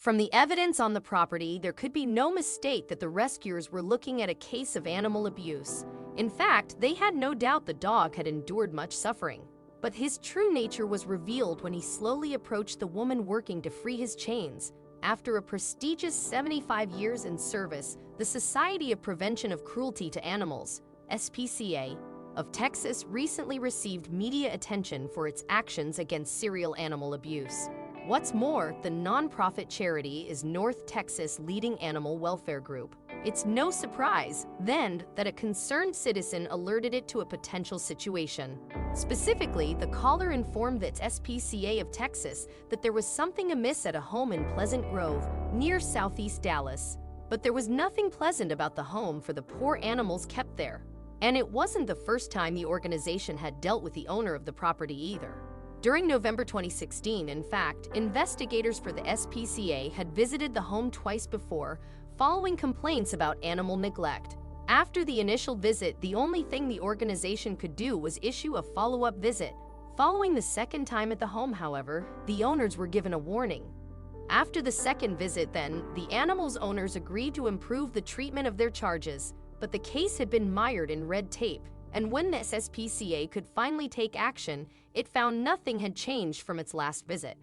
From the evidence on the property, there could be no mistake that the rescuers were looking at a case of animal abuse. In fact, they had no doubt the dog had endured much suffering. But his true nature was revealed when he slowly approached the woman working to free his chains. After a prestigious 75 years in service, the Society of Prevention of Cruelty to Animals, SPCA, of Texas recently received media attention for its actions against serial animal abuse. What's more, the nonprofit charity is North Texas' leading animal welfare group. It's no surprise, then, that a concerned citizen alerted it to a potential situation. Specifically, the caller informed the SPCA of Texas that there was something amiss at a home in Pleasant Grove, near southeast Dallas. But there was nothing pleasant about the home for the poor animals kept there. And it wasn't the first time the organization had dealt with the owner of the property either. During November 2016, in fact, investigators for the SPCA had visited the home twice before, following complaints about animal neglect. After the initial visit, the only thing the organization could do was issue a follow-up visit. Following the second time at the home, however, the owners were given a warning. After the second visit, then, the animals' owners agreed to improve the treatment of their charges, but the case had been mired in red tape, and when the SPCA could finally take action, it found nothing had changed from its last visit.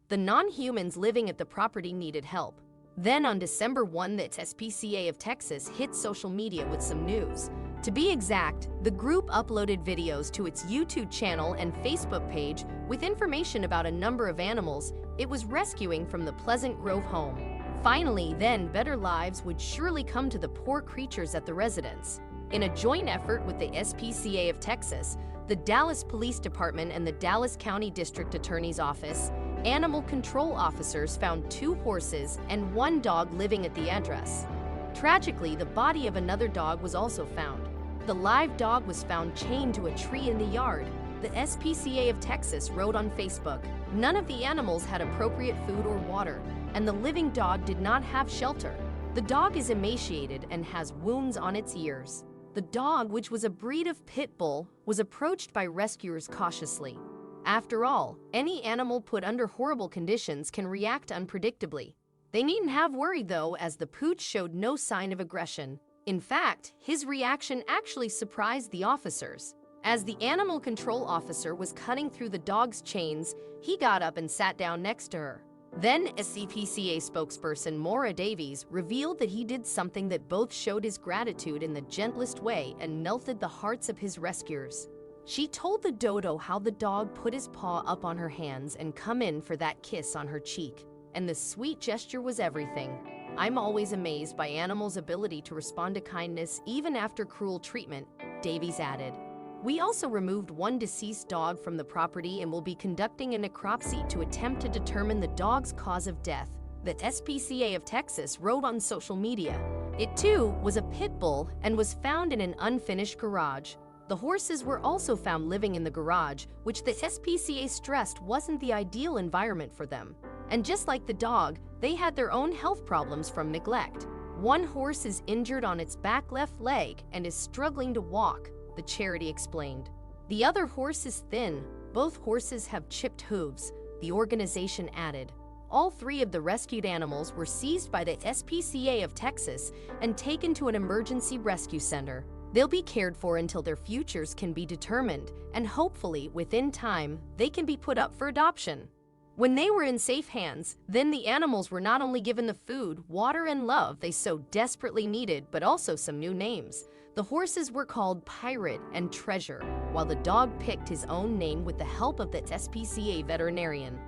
The non-humans living at the property needed help. Then on December 1, the SPCA of Texas hit social media with some news. To be exact, the group uploaded videos to its YouTube channel and Facebook page with information about a number of animals it was rescuing from the Pleasant Grove home. Finally, then, better lives would surely come to the poor creatures at the residence. In a joint effort with the SPCA of Texas, the Dallas Police Department and the Dallas County District Attorney's Office, animal control officers found 2 horses and 1 dog living at the address. Tragically, the body of another dog was also found. The live dog was found chained to a tree in the yard. The SPCA of Texas wrote on Facebook, "None of the animals had appropriate food or water, and the living dog did not have shelter. The dog is emaciated and has wounds on its ears." The dog, which was a breed of pit bull, was approached by rescuers cautiously. After all, any animal put under horrible conditions can react unpredictably. They needn't have worried though, as the pooch showed no sign of aggression. In fact, his reaction actually surprised the officers. As the animal control officer was cutting through the dog's chains, he got up and sat down next to her. Then, a CPCA spokesperson, Maura Davies, revealed that he did something that both showed his gratitude in the gentlest way and melted the hearts of his rescuers. She told the dodo how the dog put his paw up on her hands and come in for that kiss on her cheek. And the sweet gesture was everything. "I'm always amazed by animals' ability to respond to kindness even after cruel treatment," Davies added. "We also removed 1 deceased dog from the property and will be conducting a necropsy to attempt to determine the dog's cause of death," the SPCA of Texas wrote on social media. It too was a pit bull and was found in an unfinished garage. The horses were also found living in the garage, which the SPCA stressed wasn't the ideal environment for them. And just like the dog, they had their own health problems from neglect. 1 horse is injured on its back left leg and is struggling to walk, the charity explained. The other horse is thin. Both horses have chipped hooves, the organization added. All 3 of the rescued animals were seized by the SPCA of Texas and taken to an emergency rescue center. They'll be cared for until their futures can be determined, and hopefully, within time, they can be put up for adoption. When they were in safe hands, then the animals were not only given the food, water, and love they so desperately needed, but also some new names. The horses were called Pirate and Treasure, while the dog picked his own name with the help of the SPCA veterinarian.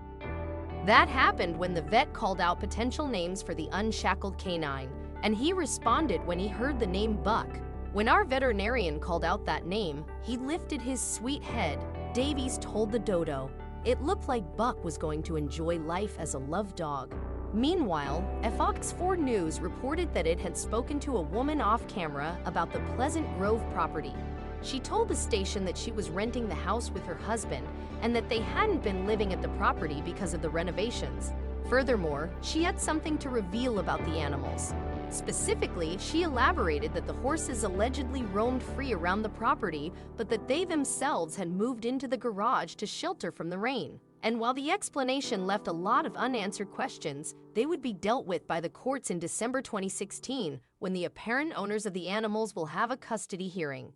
That happened when the vet called out potential names for the unshackled canine, and he responded when he heard the name Buck. When our veterinarian called out that name, he lifted his sweet head, Davies told the dodo. It looked like Buck was going to enjoy life as a love dog. Meanwhile, Fox 4 News reported that it had spoken to a woman off camera about the Pleasant Grove property. She told the station that she was renting the house with her husband and that they hadn't been living at the property because of the renovations. Furthermore, she had something to reveal about the animals. Specifically, she elaborated that the horses allegedly roamed free around the property, but that they themselves had moved into the garage to shelter from the rain. And while the explanation left a lot of unanswered questions, they would be dealt with by the courts in December 2016, when the apparent owners of the animals will have a custody hearing.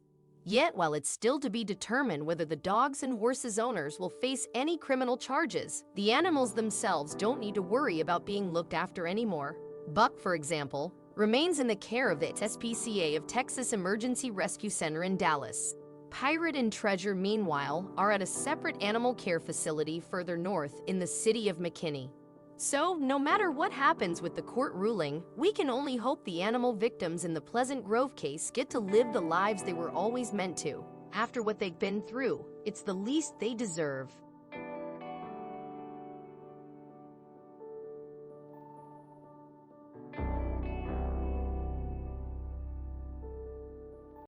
Yet, while it's still to be determined whether the dogs and horses' owners will face any criminal charges, the animals themselves don't need to worry about being looked after anymore. Buck, for example, remains in the care of the SPCA of Texas Emergency Rescue Center in Dallas. Pirate and Treasure, meanwhile, are at a separate animal care facility further north in the city of McKinney. So, no matter what happens with the court ruling, we can only hope the animal victims in the Pleasant Grove case get to live the lives they were always meant to. After what they've been through, it's the least they deserve.